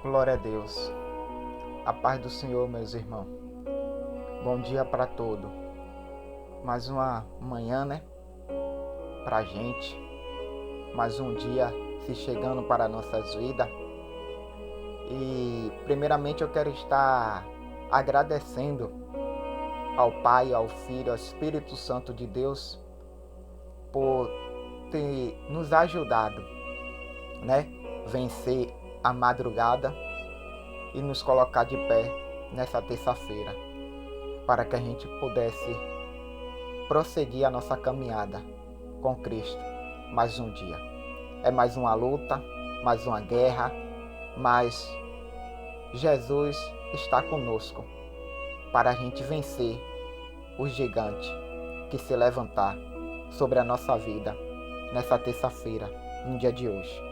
Glória a Deus. A paz do Senhor, meus irmãos. Bom dia para todos. Mais uma manhã, pra gente. Mais um dia se chegando para nossas vidas. E primeiramente eu quero estar agradecendo ao Pai, ao Filho, ao Espírito Santo de Deus por ter nos ajudado, vencer a madrugada e nos colocar de pé nessa terça-feira, para que a gente pudesse prosseguir a nossa caminhada com Cristo. Mais um dia. É mais uma luta, mais uma guerra, mas Jesus está conosco para a gente vencer o gigante que se levantar sobre a nossa vida nessa terça-feira, no dia de hoje.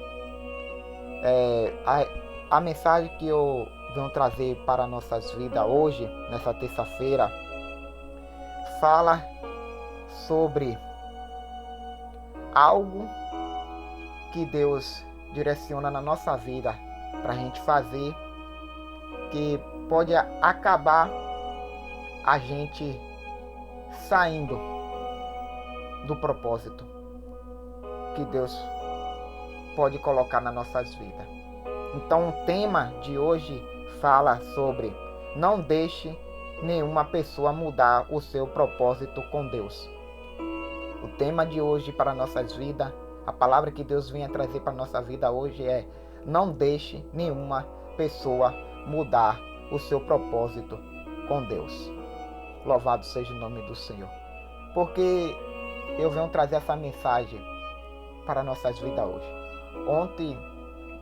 A mensagem que eu venho trazer para nossas vidas hoje, nessa terça-feira, fala sobre algo que Deus direciona na nossa vida para a gente fazer, que pode acabar a gente saindo do propósito que Deus pode colocar nas nossas vidas. Então o tema de hoje fala sobre: não deixe nenhuma pessoa mudar o seu propósito com Deus. O tema de hoje para nossas vidas, a palavra que Deus vem a trazer para nossa vida hoje é: não deixe nenhuma pessoa mudar o seu propósito com Deus. Louvado seja o nome do Senhor. Porque eu venho trazer essa mensagem para nossas vidas hoje. Ontem,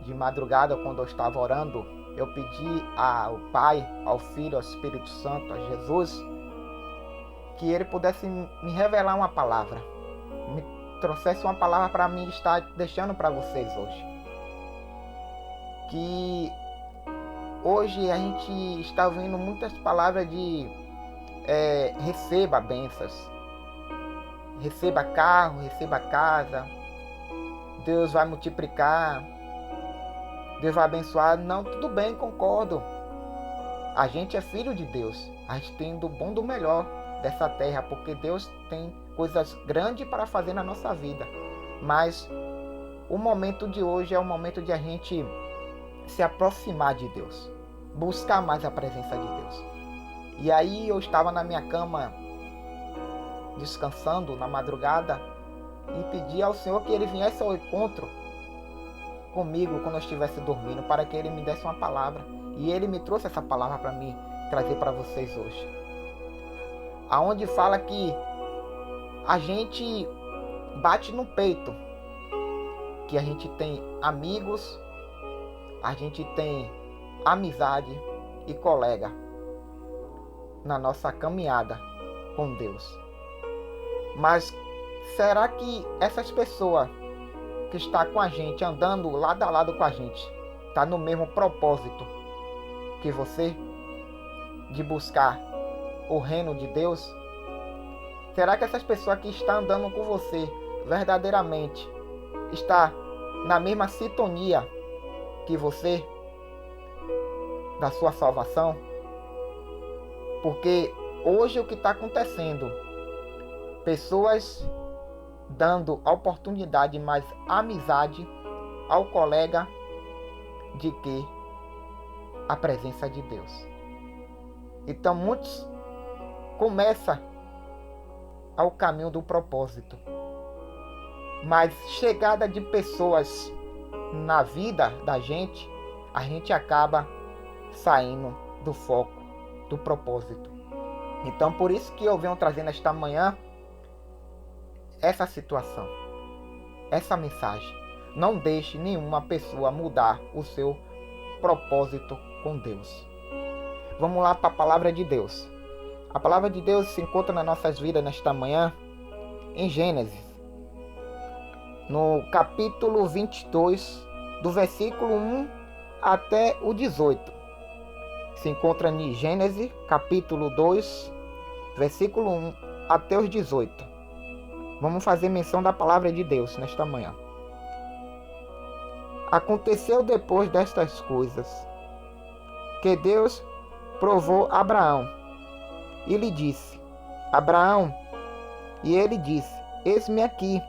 de madrugada, quando eu estava orando, eu pedi ao Pai, ao Filho, ao Espírito Santo, a Jesus, que Ele pudesse me revelar uma palavra, me trouxesse uma palavra para mim estar deixando para vocês hoje. Que hoje a gente está ouvindo muitas palavras de receba bênçãos, receba carro, receba casa, Deus vai multiplicar, Deus vai abençoar. Não, tudo bem, concordo. A gente é filho de Deus. A gente tem do bom do melhor dessa terra, porque Deus tem coisas grandes para fazer na nossa vida. Mas o momento de hoje é o momento de a gente se aproximar de Deus, buscar mais a presença de Deus. E aí eu estava na minha cama, descansando na madrugada, e pedi ao Senhor que Ele viesse ao encontro comigo quando eu estivesse dormindo, para que Ele me desse uma palavra. E Ele me trouxe essa palavra para mim trazer para vocês hoje. Aonde fala que a gente bate no peito, que a gente tem amigos, a gente tem amizade e colega na nossa caminhada com Deus. Mas será que essas pessoas que estão com a gente, andando lado a lado com a gente, está no mesmo propósito que você, de buscar o reino de Deus? Será que essas pessoas que estão andando com você verdadeiramente está na mesma sintonia que você, da sua salvação? Porque hoje o que está acontecendo, pessoas dando oportunidade mais amizade ao colega de que a presença de Deus. Então muitos começam ao caminho do propósito, mas chegada de pessoas na vida da gente, a gente acaba saindo do foco, do propósito. Então por isso que eu venho trazendo esta manhã essa situação, essa mensagem: não deixe nenhuma pessoa mudar o seu propósito com Deus. Vamos lá para a palavra de Deus. A palavra de Deus se encontra nas nossas vidas nesta manhã em Gênesis, no capítulo 22, do versículo 1 até o 18. Se encontra em Gênesis, capítulo 2, versículo 1 até os 18. Vamos fazer menção da palavra de Deus nesta manhã. Aconteceu depois destas coisas, que Deus provou Abraão e lhe disse: Abraão, e ele disse: eis-me aqui.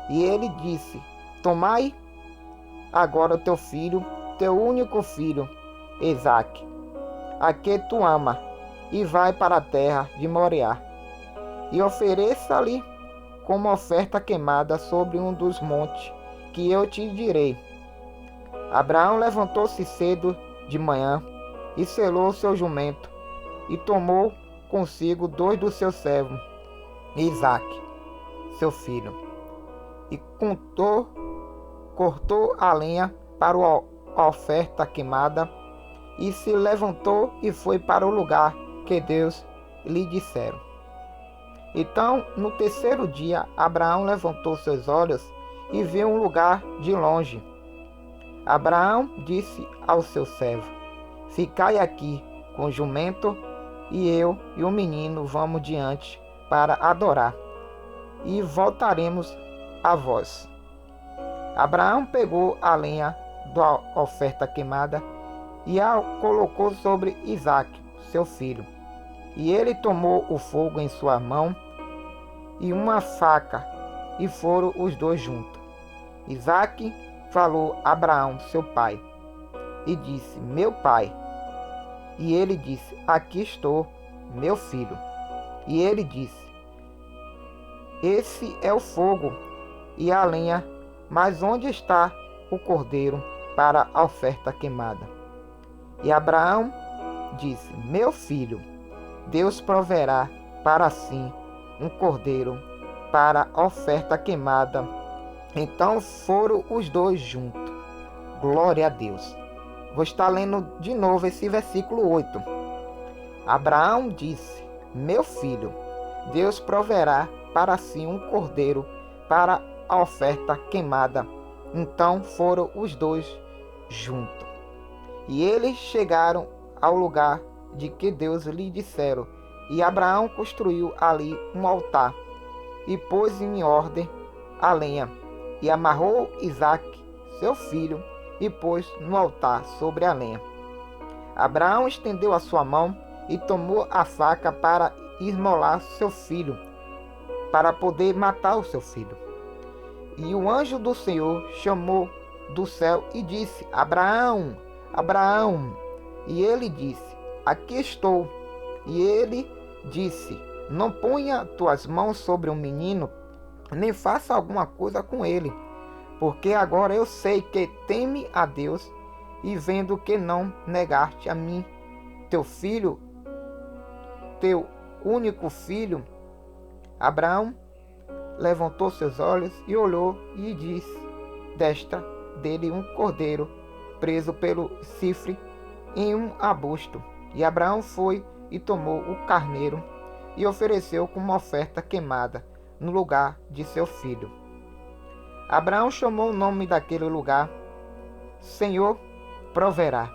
E ele disse: tomai agora o teu filho, teu único filho, Isaque, a que tu ama, e vai para a terra de Moriá, e ofereça-lhe como oferta queimada sobre um dos montes que eu te direi. Abraão levantou-se cedo de manhã e selou seu jumento, e tomou consigo 2 dos seus servos, Isaque, seu filho, e cortou a lenha para a oferta queimada, e se levantou e foi para o lugar que Deus lhe dissera. Então, no terceiro dia, Abraão levantou seus olhos e viu um lugar de longe. Abraão disse ao seu servo: ficai aqui com o jumento, e eu e o menino vamos diante para adorar, e voltaremos a vós. Abraão pegou a lenha da oferta queimada e a colocou sobre Isaque, seu filho. E ele tomou o fogo em sua mão e uma faca, e foram os dois juntos. Isaque falou a Abraão, seu pai, e disse: meu pai. E ele disse: aqui estou, meu filho. E ele disse: esse é o fogo e a lenha, mas onde está o cordeiro para a oferta queimada? E Abraão disse: meu filho, Deus proverá para si um cordeiro para a oferta queimada. Então foram os dois juntos. Glória a Deus. Vou estar lendo de novo esse versículo 8. Abraão disse: meu filho, Deus proverá para si um cordeiro para a oferta queimada. Então foram os dois juntos. E eles chegaram ao lugar de que Deus lhe dissera. E Abraão construiu ali um altar, e pôs em ordem a lenha, e amarrou Isaque, seu filho, e pôs no altar sobre a lenha. Abraão estendeu a sua mão e tomou a faca para esmolar seu filho, para poder matar o seu filho. E o anjo do Senhor chamou do céu e disse: Abraão, Abraão. E ele disse: aqui estou. E ele disse: não ponha tuas mãos sobre o menino, nem faça alguma coisa com ele, porque agora eu sei que teme a Deus, e vendo que não negaste a mim, teu filho, teu único filho. Abraão levantou seus olhos e olhou, e disse destra dele um cordeiro preso pelo chifre em um arbusto. E Abraão foi e tomou o carneiro e ofereceu como oferta queimada no lugar de seu filho. Abraão chamou o nome daquele lugar Senhor proverá,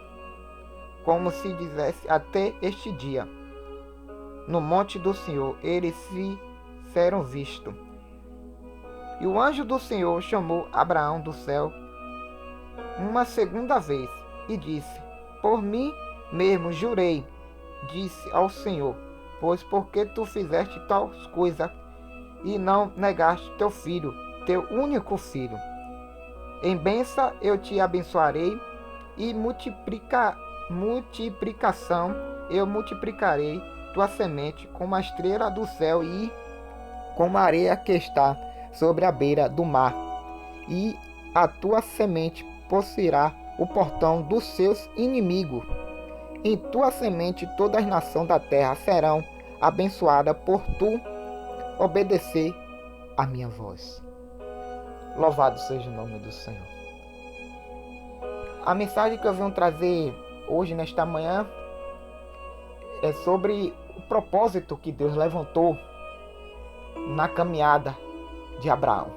como se dissesse até este dia. No monte do Senhor eles se foram vistos. E o anjo do Senhor chamou Abraão do céu uma segunda vez e disse: por mim mesmo jurei, disse ao Senhor, pois porque tu fizeste tal coisa e não negaste teu filho, teu único filho, em bênção eu te abençoarei, e multiplicação eu multiplicarei tua semente como a estrela do céu e como a areia que está sobre a beira do mar, e a tua semente possuirá o portão dos seus inimigos. Em tua semente todas as nações da terra serão abençoadas por tu obedecer a minha voz. Louvado seja o nome do Senhor. A mensagem que eu venho trazer hoje, nesta manhã, é sobre o propósito que Deus levantou na caminhada de Abraão,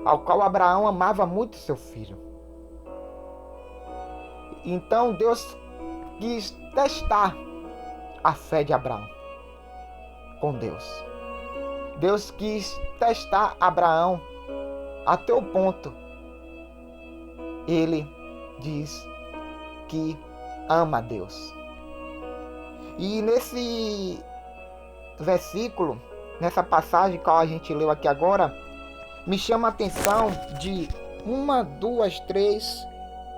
ao qual Abraão amava muito seu filho. Então Deus quis testar a fé de Abraão com Deus. Deus quis testar Abraão até o ponto. Ele diz que ama a Deus. E nesse versículo, nessa passagem que a gente leu aqui agora, me chama a atenção de 1, 2, 3,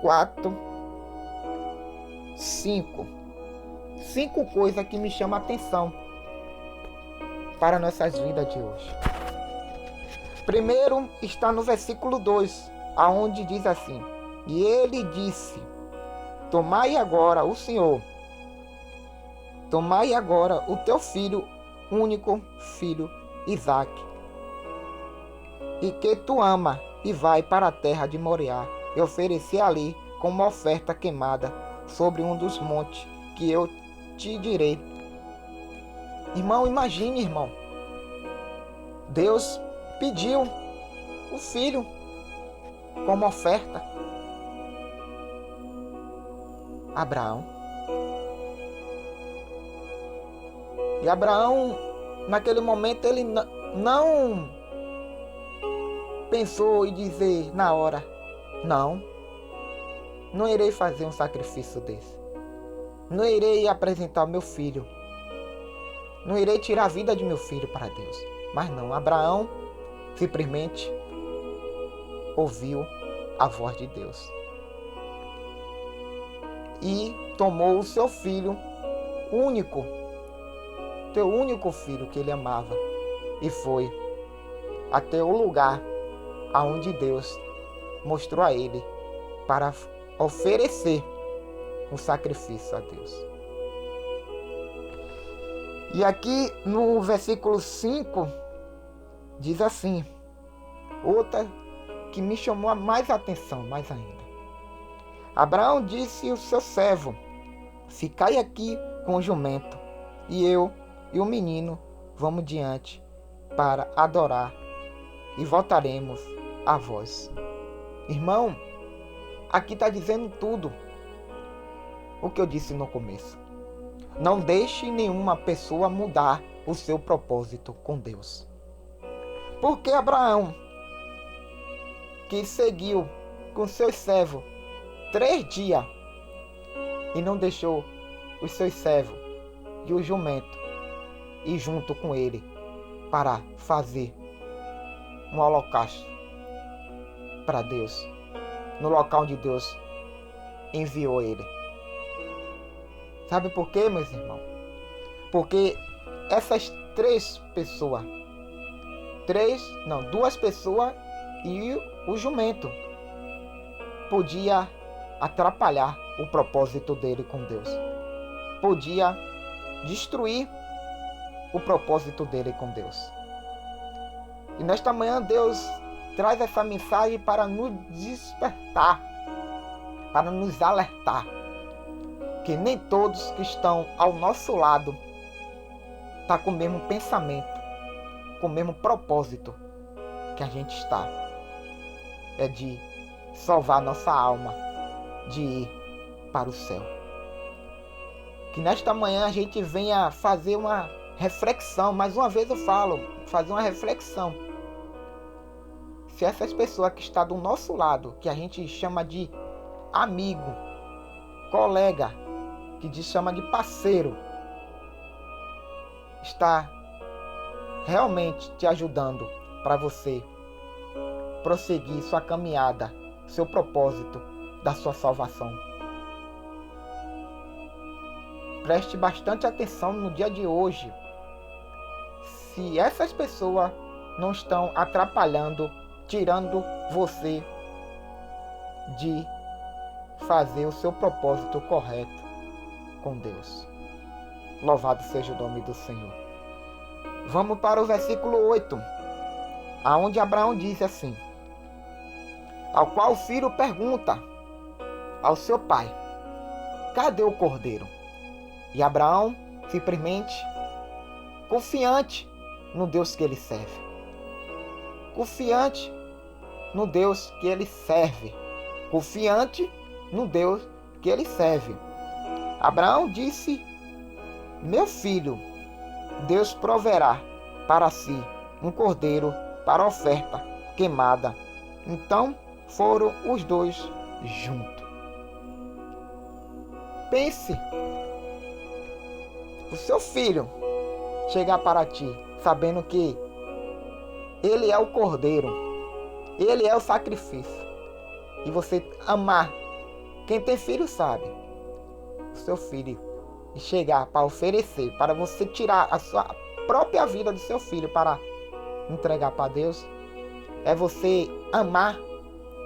4, 5 coisas que me chamam a atenção para nossas vidas de hoje. Primeiro está no versículo 2, aonde diz assim: e ele disse: tomai agora o Senhor, tomai agora o teu filho, único filho, Isaque, e que tu ama, e vai para a terra de Moriá, e oferecer ali como oferta queimada sobre um dos montes que eu te direi. Irmão, imagine, irmão, Deus pediu o filho como oferta a Abraão. E Abraão, naquele momento, ele não pensou em dizer na hora: não irei fazer um sacrifício desse. Não irei apresentar o meu filho. Não irei tirar a vida de meu filho para Deus. Mas não, Abraão simplesmente ouviu a voz de Deus. E tomou o seu filho único, teu único filho que ele amava, e foi até o lugar aonde Deus mostrou a ele para oferecer um sacrifício a Deus. E aqui no versículo 5 diz assim, outra que me chamou mais atenção, mais ainda. Abraão disse ao seu servo: ficai aqui com o jumento, e eu e o menino vamos diante para adorar, e voltaremos a vós. Irmão, aqui está dizendo tudo o que eu disse no começo. Não deixe nenhuma pessoa mudar o seu propósito com Deus. Porque Abraão, que seguiu com seus servos 3 dias e não deixou os seus servos e o jumento ir junto com ele para fazer um holocausto para Deus, no local onde Deus enviou ele. Sabe por quê, meus irmãos? Porque essas 2 pessoas e o jumento podia atrapalhar o propósito dele com Deus. Podia destruir o propósito dele com Deus. E nesta manhã Deus traz essa mensagem para nos despertar, para nos alertar que nem todos que estão ao nosso lado estão com o mesmo pensamento, com o mesmo propósito que a gente está. É de salvar nossa alma, de ir para o céu. Que nesta manhã a gente venha fazer uma reflexão, mais uma vez eu falo, fazer uma reflexão. Se essas pessoas que estão do nosso lado, que a gente chama de amigo, colega, que se chama de parceiro, está realmente te ajudando para você prosseguir sua caminhada, seu propósito da sua salvação. Preste bastante atenção no dia de hoje. Se essas pessoas não estão atrapalhando, tirando você de fazer o seu propósito correto com Deus. Louvado seja o nome do Senhor. Vamos para o versículo 8, aonde Abraão diz assim: ao qual o filho pergunta ao seu pai: cadê o cordeiro? E Abraão, simplesmente confiante no Deus que ele serve. Confiante no Deus que ele serve. Confiante no Deus que ele serve. Abraão disse: meu filho, Deus proverá para si um cordeiro para oferta queimada. Então foram os 2 juntos. Pense. O seu filho chegar para ti, sabendo que ele é o cordeiro, ele é o sacrifício, e você amar. Quem tem filho sabe. O seu filho chegar para oferecer, para você tirar a sua própria vida do seu filho para entregar para Deus, é você amar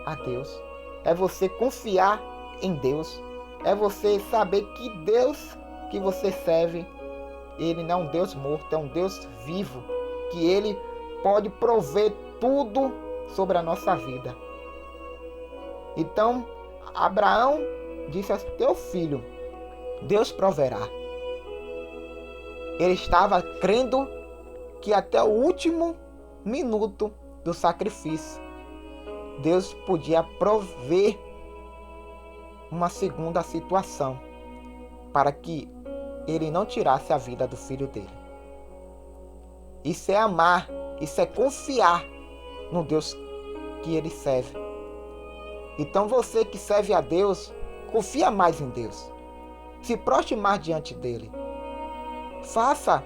a Deus, é você confiar em Deus, é você saber que Deus que você serve, Ele não é um Deus morto, é um Deus vivo, que Ele pode prover tudo sobre a nossa vida. Então, Abraão disse a teu filho, Deus proverá. Ele estava crendo que até o último minuto do sacrifício, Deus podia prover uma segunda situação para que ele não tirasse a vida do filho dele. Isso é amar, isso é confiar no Deus que ele serve. Então você que serve a Deus, confia mais em Deus. Se prostre mais diante dele. Faça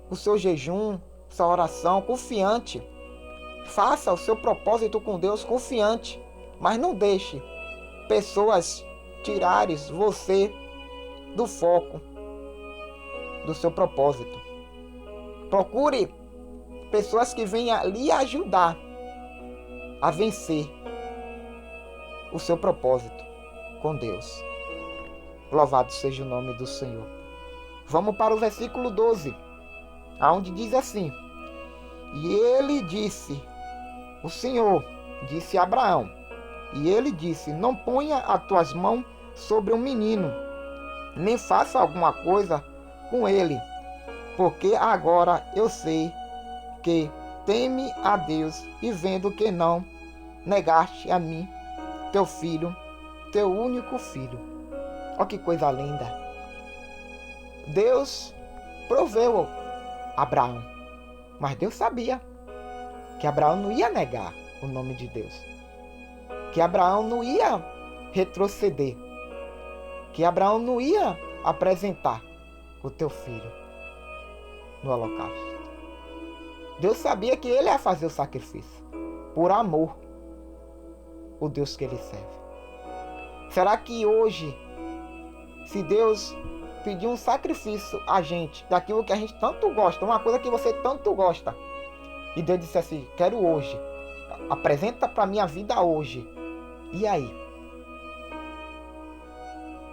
o seu jejum, sua oração confiante. Faça o seu propósito com Deus confiante. Mas não deixe pessoas tirarem você do foco do seu propósito. Procure pessoas que venham lhe ajudar a vencer o seu propósito com Deus. Louvado seja o nome do Senhor. Vamos para o versículo 12, onde diz assim: e ele disse, o Senhor disse a Abraão, e ele disse, não ponha as tuas mãos sobre o menino, nem faça alguma coisa com ele, porque agora eu sei que teme a Deus, e vendo que não negaste a mim, teu filho, teu único filho. Olha que coisa linda. Deus proveu Abraão, mas Deus sabia que Abraão não ia negar o nome de Deus, que Abraão não ia retroceder, que Abraão não ia apresentar o teu filho no holocausto. Deus sabia que ele ia fazer o sacrifício por amor ao Deus que ele serve. Será que hoje, se Deus pedir um sacrifício a gente, daquilo que a gente tanto gosta, uma coisa que você tanto gosta, e Deus disse assim, quero hoje, apresenta para minha vida hoje, e aí?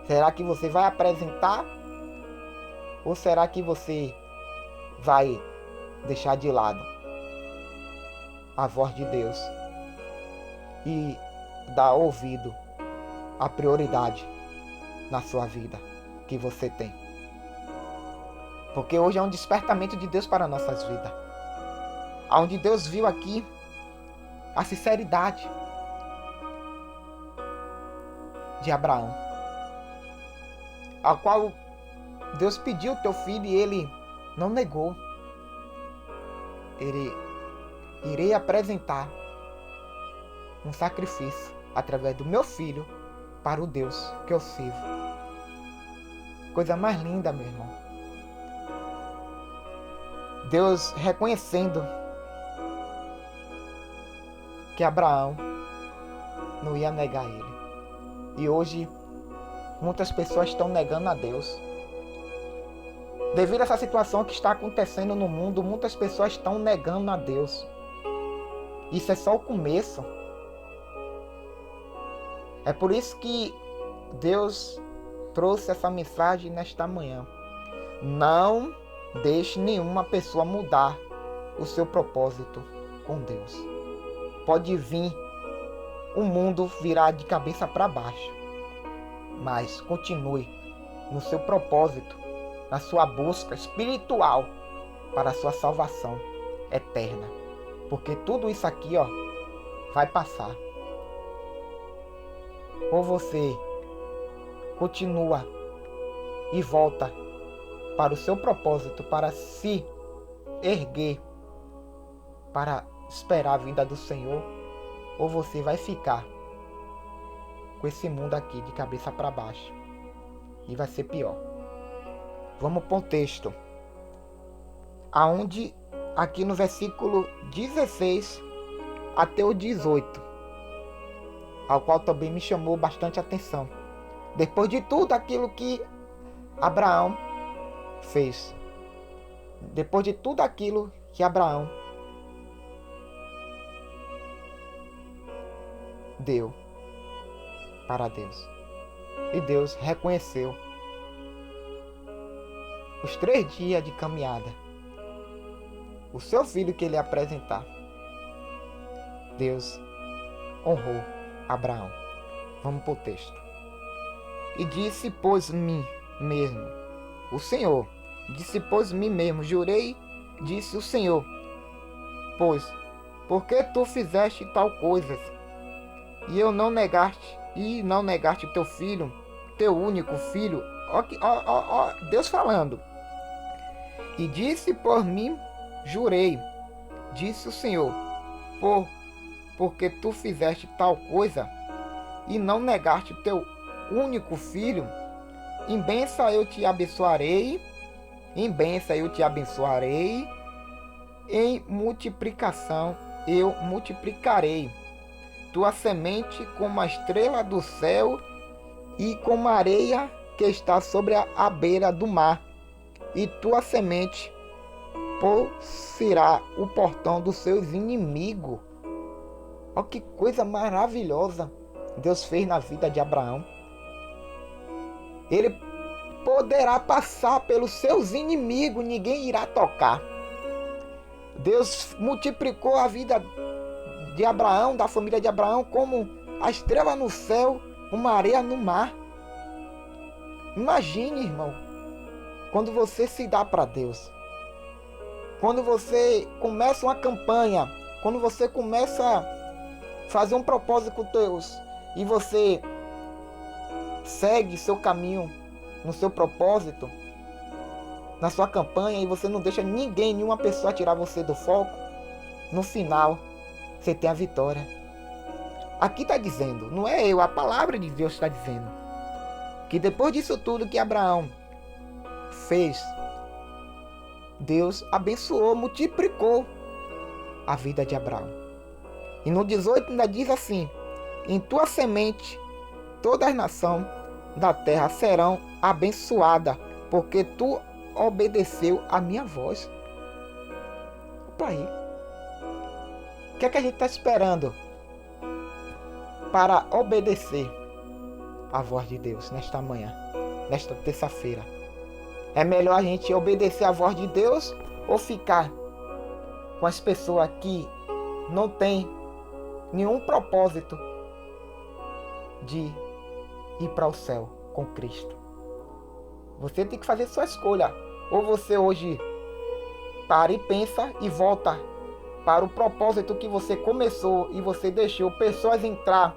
Será que você vai apresentar? Ou será que você vai deixar de lado a voz de Deus e dar ouvido à prioridade na sua vida que você tem? Porque hoje é um despertamento de Deus para nossas vidas, onde Deus viu aqui a sinceridade de Abraão, a qual Deus pediu o teu filho e ele não negou. Ele irei apresentar um sacrifício através do meu filho para o Deus que eu sirvo. Coisa mais linda, meu irmão. Deus reconhecendo que Abraão não ia negar ele. E hoje muitas pessoas estão negando a Deus. Devido a essa situação que está acontecendo no mundo, muitas pessoas estão negando a Deus. Isso é só o começo. É por isso que Deus trouxe essa mensagem nesta manhã. Não deixe nenhuma pessoa mudar o seu propósito com Deus. Pode vir, o mundo virar de cabeça para baixo, mas continue no seu propósito, na sua busca espiritual para a sua salvação eterna. Porque tudo isso aqui, vai passar. Ou você continua e volta para o seu propósito, para se erguer, para esperar a vinda do Senhor, ou você vai ficar com esse mundo aqui de cabeça para baixo. E vai ser pior. Vamos para o texto. Aonde, aqui no versículo 16 até o 18, ao qual também me chamou bastante atenção. Depois de tudo aquilo que Abraão fez, depois de tudo aquilo que Abraão deu para Deus, e Deus reconheceu os 3 dias de caminhada, o seu filho que ele ia apresentar. Deus honrou Abraão. Vamos para o texto. E disse, pois, mim mesmo, o Senhor, disse, pois, mim mesmo, jurei, disse o Senhor, pois, porque tu fizeste tal coisa, e não negaste o teu filho, teu único filho. Ó, Deus falando. E disse, por mim, jurei, disse o Senhor, porque tu fizeste tal coisa, e não negaste o teu único filho, em bênção eu te abençoarei, em multiplicação eu multiplicarei tua semente como a estrela do céu e como a areia que está sobre a beira do mar, e tua semente possuirá o portão dos seus inimigos. Olha que coisa maravilhosa Deus fez na vida de Abraão. Ele poderá passar pelos seus inimigos, ninguém irá tocar. Deus multiplicou a vida de Abraão, da família de Abraão, como a estrela no céu, uma areia no mar. Imagine, irmão, quando você se dá para Deus, quando você começa uma campanha, quando você começa a fazer um propósito com Deus, e você segue seu caminho no seu propósito, na sua campanha, e você não deixa ninguém, nenhuma pessoa tirar você do foco, no final você tem a vitória. Aqui está dizendo, não é eu, a palavra de Deus está dizendo, que depois disso tudo que Abraão fez, Deus abençoou, multiplicou a vida de Abraão. E no 18 ainda diz assim, em tua semente todas as nações da terra serão abençoadas, porque tu obedeceu a minha voz. Opa aí. O que é que a gente está esperando para obedecer a voz de Deus nesta manhã, nesta terça-feira? É melhor a gente obedecer a voz de Deus ou ficar com as pessoas que não têm nenhum propósito de ir para o céu com Cristo? Você tem que fazer sua escolha. Ou você hoje para e pensa e volta para o propósito que você começou e você deixou pessoas entrar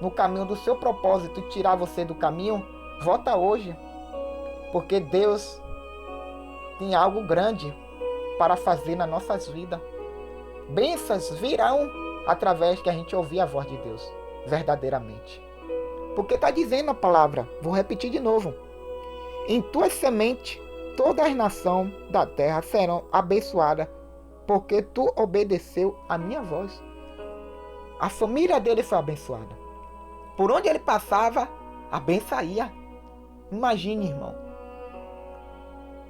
no caminho do seu propósito e tirar você do caminho. Volta hoje, porque Deus tem algo grande para fazer nas nossas vidas. Bênçãos virão através que a gente ouvir a voz de Deus verdadeiramente. Porque está dizendo a palavra, vou repetir de novo, em tuas sementes todas as nações da terra serão abençoadas, porque tu obedeceu a minha voz. A família dele foi abençoada. Por onde ele passava, a bênção ia. Imagine, irmão,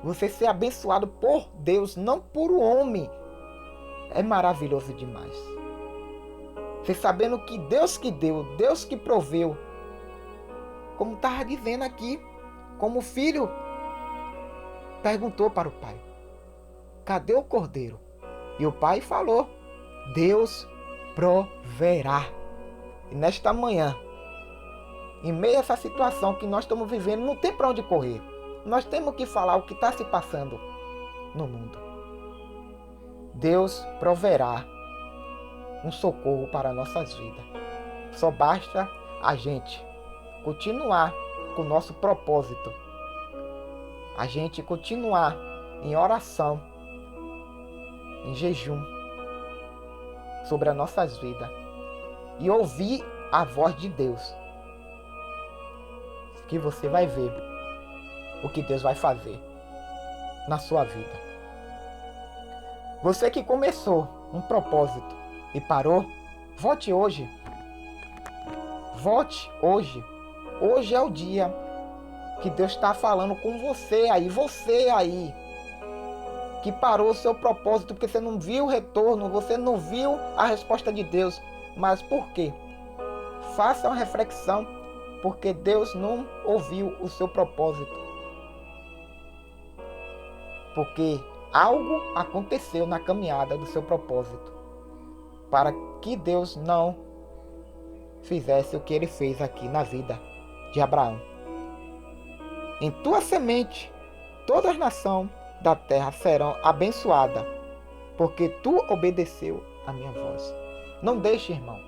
você ser abençoado por Deus, não por um homem. É maravilhoso demais. Você sabendo que Deus que deu, Deus que proveu, como estava dizendo aqui, como o filho perguntou para o pai, cadê o cordeiro? E o pai falou, Deus proverá. E nesta manhã, em meio a essa situação que nós estamos vivendo, não tem para onde correr. Nós temos que falar o que está se passando no mundo. Deus proverá um socorro para nossas vidas. Só basta a gente continuar com o nosso propósito. A gente continuar em oração, em jejum sobre as nossas vidas e ouvir a voz de Deus que você vai ver o que Deus vai fazer na sua vida. Você que começou um propósito e parou, volte hoje. Volte hoje. Hoje é o dia que Deus está falando com você aí, que parou o seu propósito porque você não viu o retorno, você não viu a resposta de Deus. Mas por quê? Faça uma reflexão, porque Deus não ouviu o seu propósito. Porque algo aconteceu na caminhada do seu propósito, para que Deus não fizesse o que ele fez aqui na vida de Abraão. Em tua semente, todas as nações da terra serão abençoadas, porque tu obedeceu a minha voz. Não deixe, irmão,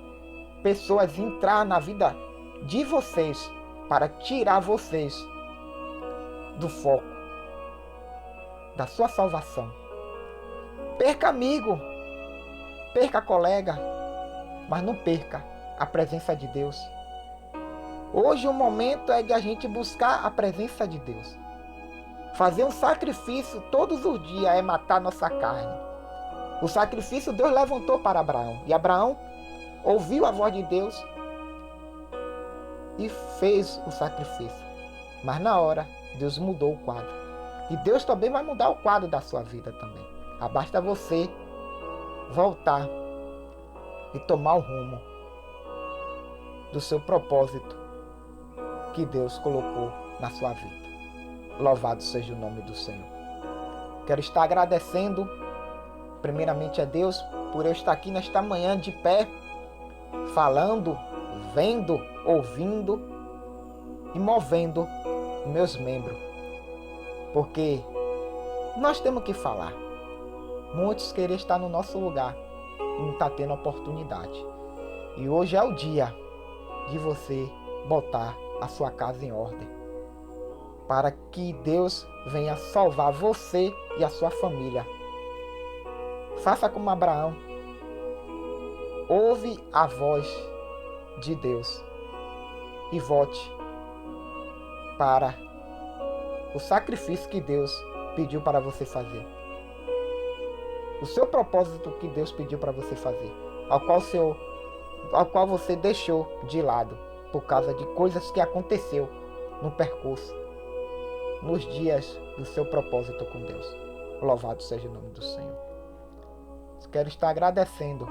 pessoas entrar na vida de vocês para tirar vocês do foco da sua salvação. Perca amigo, perca colega, mas não perca a presença de Deus. Hoje o momento é de a gente buscar a presença de Deus. Fazer um sacrifício todos os dias é matar nossa carne. O sacrifício Deus levantou para Abraão. E Abraão ouviu a voz de Deus e fez o sacrifício. Mas na hora, Deus mudou o quadro. E Deus também vai mudar o quadro da sua vida também. Basta você voltar e tomar o rumo do seu propósito que Deus colocou na sua vida. Louvado seja o nome do Senhor. Quero estar agradecendo primeiramente a Deus por eu estar aqui nesta manhã de pé, falando, vendo, ouvindo e movendo meus membros. Porque nós temos que falar. Muitos querem estar no nosso lugar e não está tendo oportunidade. E hoje é o dia de você botar a sua casa em ordem, para que Deus venha salvar você e a sua família. Faça como Abraão. Ouve a voz de Deus e volte para o sacrifício que Deus pediu para você fazer. O seu propósito que Deus pediu para você fazer, ao qual você deixou de lado por causa de coisas que aconteceu no percurso, nos dias do seu propósito com Deus. Louvado seja o nome do Senhor. Quero estar agradecendo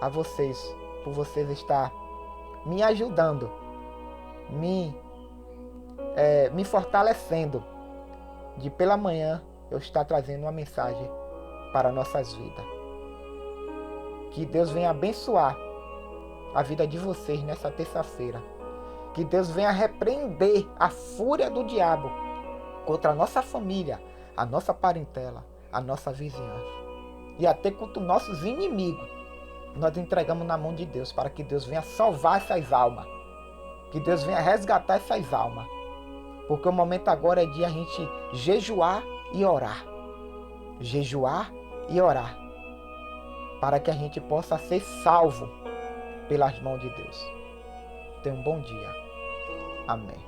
a vocês por vocês estar me ajudando, me fortalecendo, de pela manhã eu estar trazendo uma mensagem para nossas vidas. Que Deus venha abençoar a vida de vocês nessa terça-feira. Que Deus venha repreender a fúria do diabo contra a nossa família, a nossa parentela, a nossa vizinhança. E até contra os nossos inimigos. Nós entregamos na mão de Deus para que Deus venha salvar essas almas. Que Deus venha resgatar essas almas. Porque o momento agora é de a gente jejuar e orar. Jejuar e orar. Para que a gente possa ser salvo pelas mãos de Deus. Tenha um bom dia. Amém.